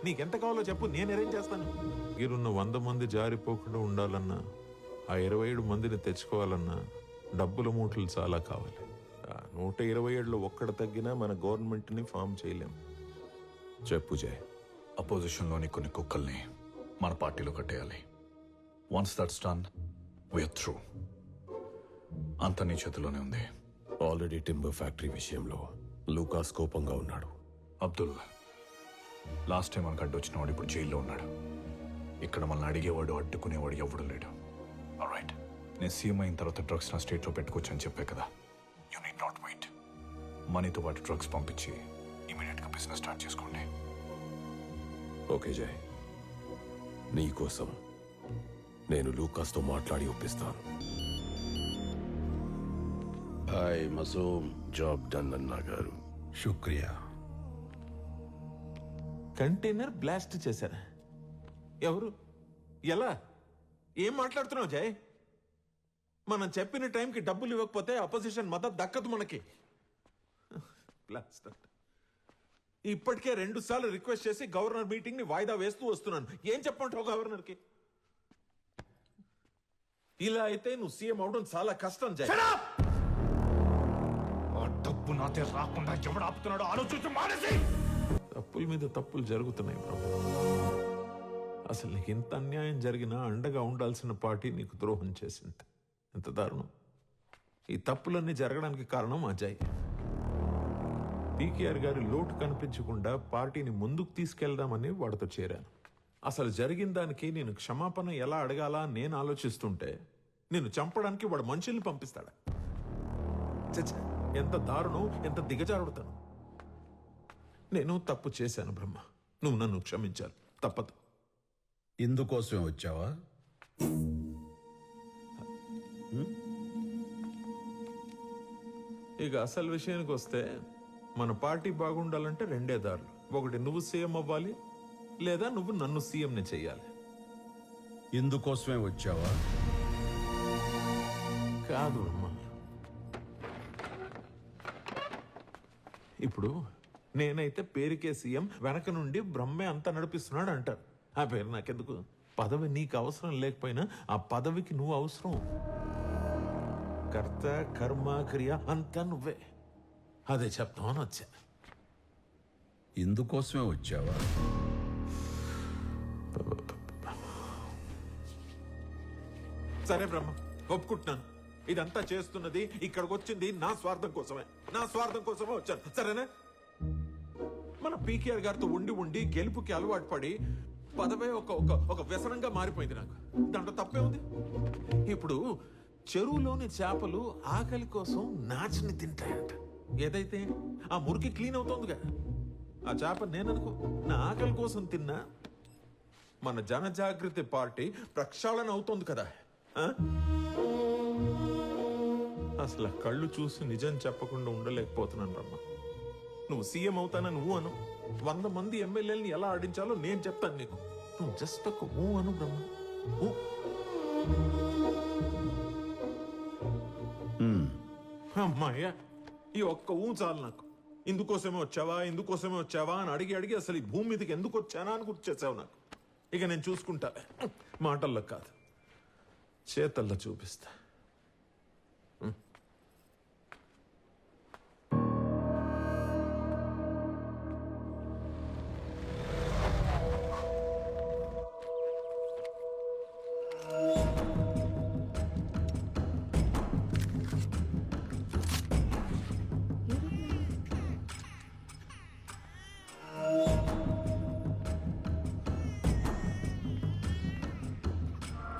నీకెంత కావాలో చెప్పు, నేను అరేంజ్ చేస్తాను. మీరున్న 100 మంది జారిపోకుండా ఉండాలన్నా, ఆ 27 మందిని తెచ్చుకోవాలన్నా డబ్బుల మూటలు చాలా కావాలి. 127లో ఒక్కడ తగ్గినా మన గవర్నమెంట్ని ఫామ్ చేయలేం. చెప్పు జయ్. అపోజిషన్లోని కొన్ని కుక్కల్ని మన పార్టీలో కట్టేయాలి. Once that's done we're through. అంత నీ చేతిలోనే ఉంది. ఆల్రెడీ టింబర్ ఫ్యాక్టరీ విషయంలో లూకాస్ కోపంగా ఉన్నాడు. అబ్దుల్, లాస్ట్ టైం మనకు అడ్డొచ్చినవాడు ఇప్పుడు జైల్లో ఉన్నాడు. ఇక్కడ మనల్ని అడిగేవాడు అడ్డుకునేవాడు ఎవడు లేడు. ఆల్రైట్, నేను సీఎం అయిన తర్వాత డ్రగ్స్ నా స్టేట్లో పెట్టుకోవచ్చు అని చెప్పే కదా. You need not wait. మనీతో పాటు డ్రగ్స్ పంపించి ఇమీడియట్గా బిజినెస్ స్టార్ట్ చేసుకోండి. ఓకే జయ్, నీ కోసం నేను లూకాస్తో మాట్లాడి ఒప్పిస్తాను. హాయ్ మసూమ్, జాబ్ డన్ అన్నా గారు. శుక్రియా. కంటైనర్ బ్లాస్ట్ చేశారా? ఎవరు? ఎలా? ఏం మాట్లాడుతున్నావు జయ్? మనం చెప్పిన టైంకి డబ్బులు ఇవ్వకపోతే అపోజిషన్ మద్దతు దక్కదు మనకి. బ్లాస్ట్ అంట. ఇప్పటికే 2 సార్లు రిక్వెస్ట్ చేసి గవర్నర్ మీటింగ్ ని వాయిదా వేస్తూ వస్తున్నాను. ఏం చెప్పంటావు గవర్నర్కి? ఇలా అయితే నువ్వు సీఎం అవడం చాలా కష్టం జయ్. డబ్బు నాతే రాకుండా ఎవడు ఆపుతున్నాడో ఆలోచించి మానేసి. తప్పుల మీద తప్పులు జరుగుతున్నాయి ప్రభు. అసలు నీకు ఇంత అన్యాయం జరిగినా అండగా ఉండాల్సిన పార్టీ నీకు ద్రోహం చేసింది. ఎంత దారుణం. ఈ తప్పులన్నీ జరగడానికి కారణం అజయ్. పీకేఆర్ గారి లోటు కనిపించకుండా పార్టీని ముందుకు తీసుకెళ్దామని వాడితో చేరాను. అసలు జరిగిన దానికి నేను క్షమాపణ ఎలా అడగాలా నేను ఆలోచిస్తుంటే నేను చంపడానికి వాడు మనుషుల్ని పంపిస్తాడా? చచ్చా, ఎంత దారుణం, ఎంత దిగజారుడుతాను. నేను తప్పు చేశాను బ్రహ్మ, నువ్వు నన్ను క్షమించాలి, తప్పదు. ఇందుకోసమే వచ్చావా? ఇక అసలు విషయానికి వస్తే మన పార్టీ బాగుండాలంటే 2 దారులు. ఒకటి నువ్వు సీఎం అవ్వాలి, లేదా నువ్వు నన్ను సీఎంని చెయ్యాలి. ఇందుకోసమే వచ్చావా? కాదు బ్రహ్మ. ఇప్పుడు నేనైతే పేరుకే సీఎం, వెనక నుండి బ్రహ్మే అంతా నడిపిస్తున్నాడు అంటారు. ఆ పేరు నాకెందుకు? పదవి నీకు అవసరం లేకపోయినా ఆ పదవికి నువ్వు అవసరం. కర్త కర్మ క్రియ అంతా నువ్వే. అదే చెప్తామని వచ్చా. ఇందుకోసమే వచ్చావా? సరే బ్రహ్మ, ఒప్పుకుంటున్నాను. ఇదంతా చేస్తున్నది, ఇక్కడికి వచ్చింది నా స్వార్థం కోసమే. నా స్వార్థం కోసమే వచ్చాను, సరేనా? మన పీకేఆర్ గారితో ఉండి గెలుపుకి అలవాటు పడి పదవే ఒక వ్యసనంగా మారిపోయింది నాకు. దాంట్లో తప్పే ఉంది. ఇప్పుడు చెరువులోని చేపలు ఆకలి కోసం నాచుని తింటాయంట. ఏదైతే ఆ మురికి క్లీన్ అవుతోందిగా, ఆ చేప నేననుకో నా ఆకలి కోసం తిన్నా. మన జనజాగృతి పార్టీ ప్రక్షాళన అవుతోంది కదా. అసలు కళ్ళు చూసి నిజం చెప్పకుండా ఉండలేకపోతున్నాను రమ్మ. నువ్వు సీఎం అవుతానని నువ్వు అను. 100 మంది ఎమ్మెల్యేలని ఎలా ఆడించాలో నేను చెప్తాను నీకు. నువ్వు జస్ట్ ఒక ఊ అను బ్రహ్మ. అమ్మాయ్యా, ఈ ఒక్క ఊ చాలు నాకు. ఇందుకోసమే వచ్చావా అని అడిగి అసలు ఈ భూమి మీదకి ఎందుకు వచ్చానా అని గుర్తు చేసావు నాకు. ఇక నేను చూసుకుంటా, మాటల్లో కాదు చేతల్లో చూపిస్తా.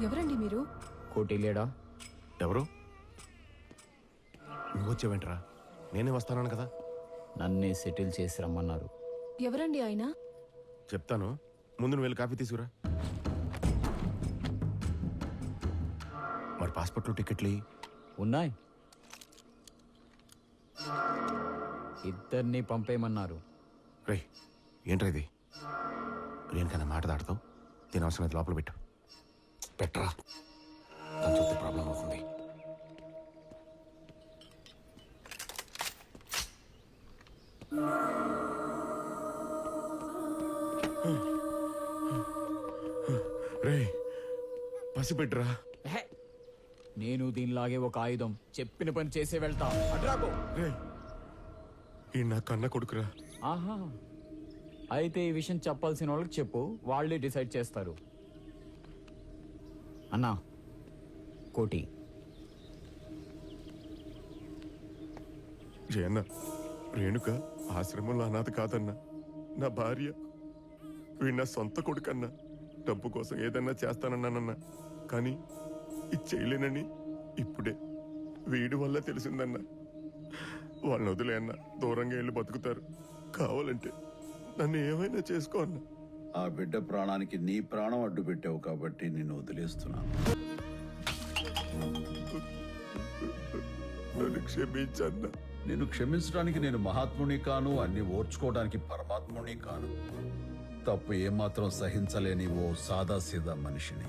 ఎవరండి మీరు? కోటి లేడా? ఎవరు? నువ్వు వచ్చావేంట్రా? నేనే వస్తాను కదా. నన్నే సెటిల్ చేసి రమ్మన్నారు. ఎవరండి ఆయన? చెప్తాను, ముందు నువ్వు వెళ్ళి కాఫీ తీసుకురా. మరి పాస్పోర్ట్లు టికెట్లు ఉన్నాయి, ఇద్దరిని పంపేయమన్నారు. రే, ఏంట్రా ఇది? దేనికన్నా మాట దాడతావు? దీని అవసరం అయితే లోపల పెట్టు. పెట్టరా, తను చూస్తే ప్రాబ్లం అవుతుంది. రాసి పెట్టరా. హే! నేను దీనిలాగే ఒక ఆయుధం చెప్పిన పని చేసే వెళ్తా అడ్రాకో. రేయ్, ఈ నా కన్న కొడుకురా. ఆహా, అయితే ఈ విషయం చెప్పాల్సిన వాళ్ళకి చెప్పు, వాళ్ళే డిసైడ్ చేస్తారు. అన్నా, కోటి. జయన్న, రేణుక ఆశ్రమంలో అనాథ కాదన్నా, నా భార్య. వీడు నా సొంత కొడుకన్నా. డబ్బు కోసం ఏదన్నా చేస్తానన్నానన్నా, కానీ ఇది చేయలేనని ఇప్పుడే వీడి వల్ల తెలిసిందన్నా. వాళ్ళని వదిలే అన్నా, దూరంగా వెళ్ళి బతుకుతారు. కావాలంటే నన్ను ఏమైనా చేసుకో అన్నా. ఆ బిడ్డ ప్రాణానికి నీ ప్రాణం అడ్డు పెట్టావు కాబట్టి నిన్ను వదిలేస్తున్నాను. నన్ను క్షమించన్నా. నిన్ను క్షమించడానికి నేను మహాత్ముని కాను, అన్ని ఓర్చుకోవడానికి పరమాత్ముని కాను. తప్పు ఏమాత్రం సహించలేని ఓ సాదాసీదా మనిషిని.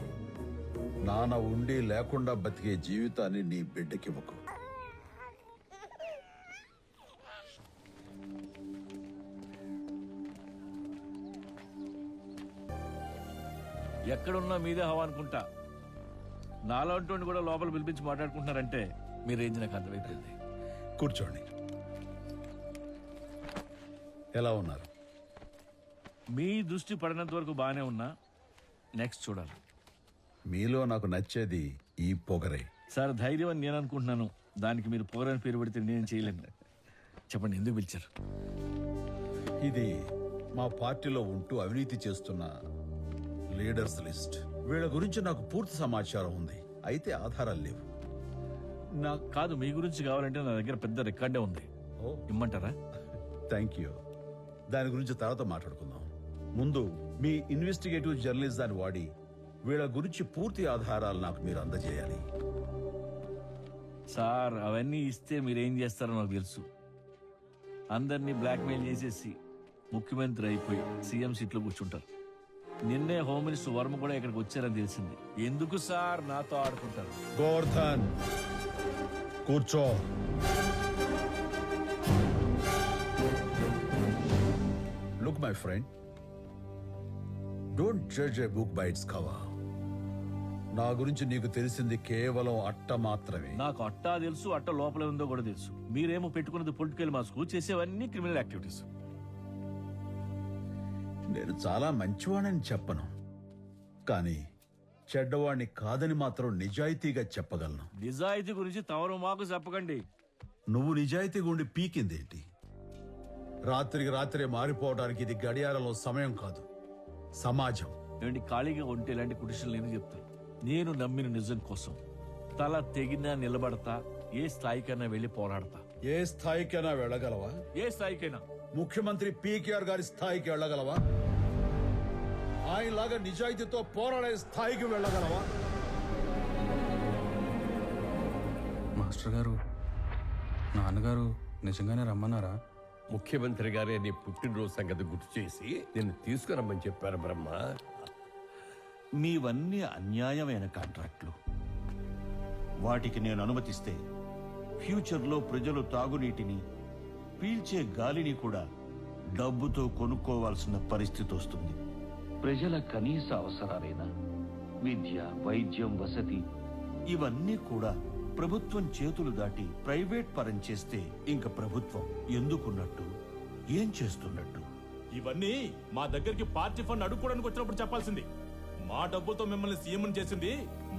నాన్న ఉండి లేకుండా బతికే జీవితాన్ని నీ బిడ్డకివ్వకు. ఎక్కడున్నా మీదే హవా అనుకుంటా. నాలాంటి కూడా లోపల పిలిపించి మాట్లాడుకుంటున్నారంటే మీ రేంజ్ నాకు అర్థమైపోయింది. కూర్చోండి. ఎలా ఉన్నారు? మీ దృష్టి పడినంత వరకు బాగానే ఉన్నా, నెక్స్ట్ చూడాలి. మీలో నాకు నచ్చేది ఈ పొగరే. సార్, ధైర్యం అని నేను అనుకుంటున్నాను. దానికి మీరు పొగరని పేరు పెడితే నేను చేయలేను. చెప్పండి, ఎందుకు పిలిచారు? ఇది మా పార్టీలో ఉంటూ అవినీతి చేస్తున్న లీడర్స్ లిస్ట్. వీళ్ళ గురించి నాకు పూర్తి సమాచారం ఉంది, అయితే ఆధారాలు లేవు. నాకు కాదు, మీ గురించి కావాలంటే నా దగ్గర పెద్ద రికార్డే ఉంది. ఓ, ఇమ్మంటారా? Thank you. దాని గురించి తర్వాత మాట్లాడుకుందాం. ముందు మీ ఇన్వెస్టిగేటివ్ జర్నలిజాన్ని వాడి వీళ్ళ గురించి పూర్తి ఆధారాలు నాకు మీరు అందజేయాలి. సార్, అవన్నీ ఇస్తే మీరేం చేస్తారో నాకు తెలుసు. అందరినీ బ్లాక్మెయిల్ చేసేసి ముఖ్యమంత్రి అయిపోయి సీఎం సీట్లో కూర్చుంటారు. నిన్నే హోమ్ మినిస్టర్ వర్మ కూడా ఇక్కడికి వచ్చారని తెలిసింది. ఎందుకు సార్ నాతో ఆడుకుంటారు? గోవర్ధన్, కూర్చో. Look my friend, don't judge a book by its cover. నా గురించి నీకు తెలిసింది కేవలం అట్ట మాత్రమే. నాకు అట్టా తెలుసు, అట్ట లోపల ఉందో కూడా తెలుసు. మీరేమో పెట్టుకున్నది పొలిటికల్ మాస్కు, చేసేవన్నీ క్రిమినల్ యాక్టివిటీస్. నేను చాలా మంచివాణని చెప్పను, కానీ చెడ్డవాణ్ణి కాదని మాత్రం నిజాయితీగా చెప్పగలను. నిజాయితీ గురించి తమరు మాకు చెప్పకండి. నువ్వు నిజాయితీగా ఉండి పీకిందేంటి? రాత్రికి రాత్రే మారిపోవడానికి ఇది గడియారంలో సమయం కాదు, సమాజం. ఏమండి, ఖాళీగా ఉంటే ఇలాంటి కుటిషన్లు ఎందుకు చెప్తారు? నేను నమ్మిన నిజం కోసం తల తెగినా నిలబడతా, ఏ స్థాయికైనా వెళ్లి పోరాడతా. ఏ స్థాయికైనా వెళ్ళగలవా? ఏ స్థాయికైనా. ముఖ్యమంత్రి పీకేఆర్ గారి స్థాయికి వెళ్ళగలవా? ఆయనలాగా నిజాయితీతో పోరాడే స్థాయికి వెళ్ళగలవా? మాస్టర్ గారు, నాన్నగారు నిజంగానే రమ్మన్నారా? ముఖ్యమంత్రి గారే నీ పుట్టినరోజు సంగతి గుర్తు చేసి నిన్ను తీసుకురమ్మని చెప్పారు బ్రహ్మ. మీవన్నీ అన్యాయమైన కాంట్రాక్ట్లు. వాటికి నేను అనుమతిస్తే ఫ్యూచర్లో ప్రజలు తాగునీటిని, పీల్చే గాలిని కూడా డబ్బుతో కొనుక్కోవాల్సిన పరిస్థితి వస్తుంది. ప్రజల కనీస అవసరాలైన విద్య, వైద్యం, వసతి ఇవన్నీ కూడా ప్రభుత్వం చేతులు దాటి ప్రైవేట్ పరం చేస్తే ఇంక ప్రభుత్వం ఎందుకున్నట్టు, ఏం చేస్తున్నట్టు? ఇవన్నీ మా దగ్గరికి పార్టీ ఫండ్ అడుక్కోవడానికి వచ్చినప్పుడు చెప్పాల్సింది. మా డబ్బుతో మిమ్మల్ని సీఎం చేసింది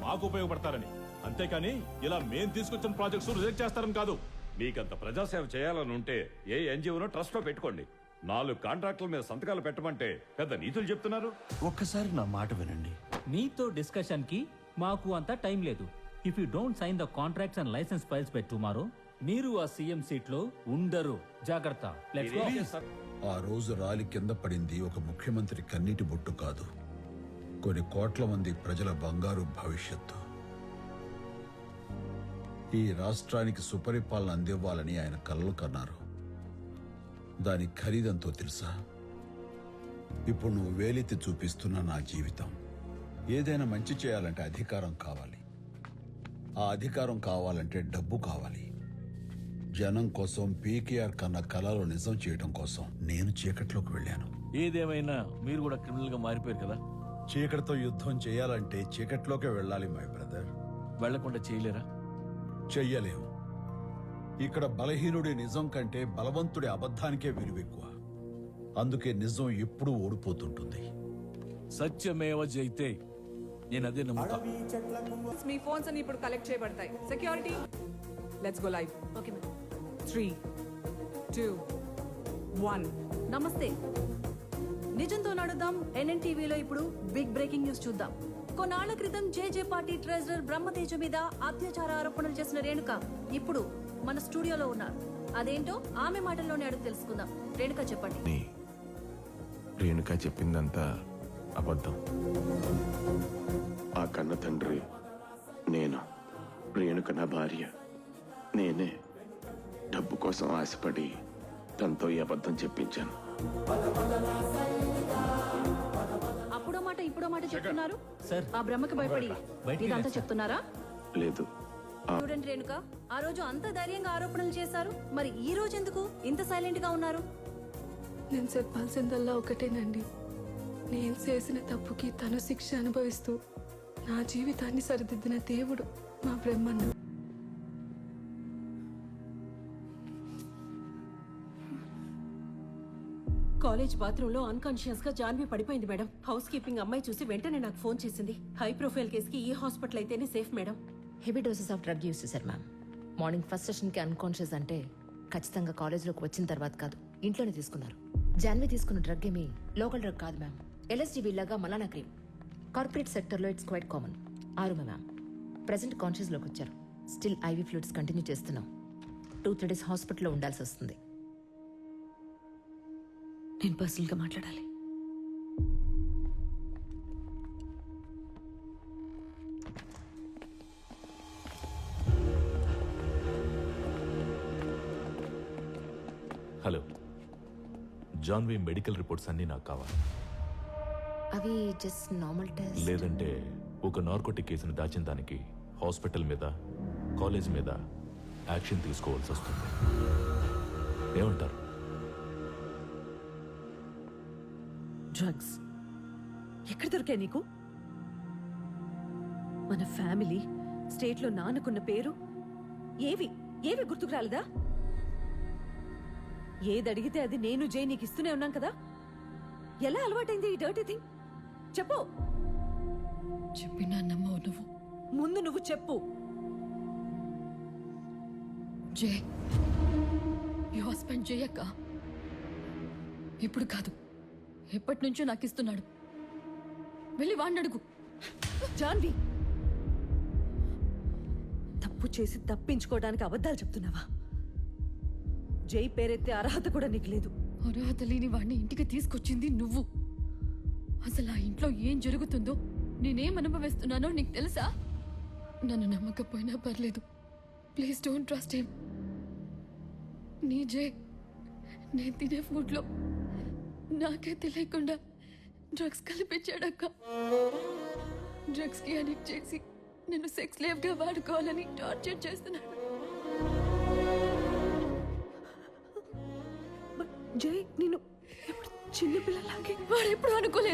మాకు ఉపయోగపడతారని, అంతేకాని ఇలా మేం తీసుకొచ్చిన ప్రాజెక్ట్స్ రిజెక్ట్ చేస్తారని కాదు. మీకంత ప్రజాసేవ చేయాలని ఉంటే ఏ ఎన్జిఓనో ట్రస్ట్ లో పెట్టుకోండి. 4 కాంట్రాక్టుల మీద సంతకాలు పెట్టమంటే పెద్ద నీతులు చెప్తున్నారు. ఒక్కసారి నా మాట వినండి. మీతో డిస్కషన్ కి మాకు అంత టైం లేదు. If you don't sign the contracts and license files by tomorrow, మీరు ఆ సీఎం సీట్ లో ఉండరు. జాగ్రత్త. Let's go. ఆ రోజు రాలి కింద పడింది ఒక ముఖ్యమంత్రి కన్నీటి బొట్టు కాదు, కొన్ని కోట్ల మంది ప్రజల బంగారు భవిష్యత్తు. ఈ రాష్ట్రానికి సుపరిపాలన అందివ్వాలని ఆయన కలలు కన్నారు. దాని ఖరీదంతో తెలుసా? ఇప్పుడు నువ్వు వేలెత్తి చూపిస్తున్న నా జీవితం. ఏదైనా మంచి చేయాలంటే అధికారం కావాలి, ఆ అధికారం కావాలంటే డబ్బు కావాలి. జనం కోసం పీకేఆర్ కన్న కళలు నిజం చేయడం కోసం నేను చీకట్లోకి వెళ్ళాను. ఏదేమైనా మీరు కూడా క్రిమినల్ గా మారిపోయారు కదా. చీకటితో యుద్ధం చేయాలంటే చీకట్లోకే వెళ్ళాలి మై బ్రదర్. వెళ్లకుండా చేయలేరా? చెయ్యలేం. ఇక్కడ బలహీనుడి నిజం కంటే బలవంతుడి అబద్ధానికే విలువెక్కువ. అందుకే నిజం ఎప్పుడూ ఓడిపోతుంటుంది. సత్యమేవ జైతే. నేను అదే నమ్ముతా. మీ ఫోన్స్ అన్ని ఇప్పుడు కలెక్ట్ చేయబడతాయి. Security, let's go live. Okay madam. 3, 2, 1. నమస్తే. నిజంతో నడుద్దాం. ఎన్ఎన్టీవీలో ఇప్పుడు బిగ్ బ్రేకింగ్ న్యూస్ చూద్దాం. కొన్నాళ్ల క్రితం జేజే పార్టీ ట్రెజరర్ బ్రహ్మతేజ మీద అత్యాచార ఆరోపణలు చేసిన రేణుక ఇప్పుడు మన స్టూడియోలో ఉన్నారు. అదేంటో ఆమె మాటల్లోనే అడుగు తెలుసుకుందాం. రేణుక చెప్పండి. రేణుక చెప్పిందంతా అబద్ధం. ఆ కన్న తండ్రి నేను, రేణుక నా భార్య. నేనే డబ్బు కోసం ఆశపడి తనతో ఈ అబద్ధం చెప్పించాను. అప్పుడో మాట ఇప్పుడో మాట చెప్తున్నారు. సార్, ఆ బ్రహ్మకి భయపడి బయటికి ఇదంతా రండి. చెప్తున్నారా? లేదు, చూడండి రేణుక, ఆ రోజు అంత ధైర్యంగా ఆరోపణలు చేశారు. మరి ఈ రోజు ఎందుకు ఇంత సైలెంట్ గా ఉన్నారు? నేను చెప్పాల్సిందల్లా ఒకటేనండి. నేను చేసిన తప్పుకి తను శిక్ష అనుభవిస్తూ నా జీవితాన్ని సరిదిద్దిన దేవుడు మా బ్రహ్మన్న. కాలేజ్ బాత్రూమ్ లో అన్కాన్షియస్ గా జాన్వి పడిపోయింది మేడం. హౌస్ కీపింగ్ అమ్మాయి చూసి వెంటనే నాకు ఫోన్ చేసింది. హై ప్రొఫైల్ కేసు కి ఈ హాస్పిటల్ అయితేనే safe madam. Heavy doses of drug use చేశారు మ్యామ్. మార్నింగ్ ఫస్ట్ సెషన్కి అన్కాన్షియస్ అంటే ఖచ్చితంగా కాలేజ్లోకి వచ్చిన తర్వాత కాదు, ఇంట్లోనే తీసుకున్నారు. జాన్వి తీసుకున్న డ్రగ్ ఏమీ లోకల్ డ్రగ్ కాదు మ్యామ్. ఎల్ఎస్డి వీళ్ళగా మలానా క్రీమ్. కార్పొరేట్ సెక్టర్లో ఇట్స్ క్వైట్ కామన్. ఆరుమ మ్యామ్. ప్రెసెంట్ కాన్షియస్లోకి వచ్చారు. స్టిల్ ఐవీ ఫ్లూయిడ్స్ కంటిన్యూ చేస్తున్నాం. 2-3 days హాస్పిటల్లో ఉండాల్సి వస్తుంది. నేను పర్సనల్ గా మాట్లాడాలి. హలో, జాన్వి మెడికల్ రిపోర్ట్స్ అన్నీ నాకు కావాలి. అవి జస్ట్ నార్మల్ టెస్ట్. లేదంటే ఒక నార్కోటిక్ కేసును దాచిన దానికి హాస్పిటల్ మీద, కాలేజ్ మీద యాక్షన్ తీసుకోవాల్సి వస్తుంది. ఏమంటారు? డ్రగ్స్ ఎక్కడ దొరికాయి నీకు? మన ఫ్యామిలీ, స్టేట్ లో నాన్నకున్న పేరు ఏవి గుర్తుకు రాలేదా? ఏది అడిగితే అది నేను జై నీకు ఇస్తూనే ఉన్నాం కదా. ఎలా అలవాటైంది ఈ డర్టీ థింగ్? చెప్పు. చెప్పినా నమ్మవు నువ్వు. ముందు నువ్వు చెప్పు. జే, ఈ హస్బెండ్ జయక్క ఇప్పుడు కాదు, ఎప్పటి నుంచో నాకు ఇస్తున్నాడు. వెళ్ళి వాడిని అడుగు. జాన్వి, తప్పు చేసి తప్పించుకోవడానికి అబద్ధాలు చెప్తున్నావా? జై పేరెత్తే అర్హత కూడా నీకు లేదు. అర్హత లేని వాడిని ఇంటికి తీసుకొచ్చింది నువ్వు. అసలు ఆ ఇంట్లో ఏం జరుగుతుందో, నేనేం అనుభవిస్తున్నానో నీకు తెలుసా? నన్ను నమ్మకపోయినా పర్లేదు, ప్లీజ్ డోంట్ ట్రస్ట్ హిమ్. నీ జై నేను తినే ఫుడ్లో నాకే తెలియకుండా డ్రగ్స్ కలిపించాడక్క. డ్రగ్స్ కి అడిక్ట్ చేసి నేను సెక్స్ లేవ్ గా వాడుకోవాలని టార్చర్ చేస్తున్నాడు. జై, నేను చిన్నపిల్లలాగే వాడు ఎప్పుడు అనుకోలేదు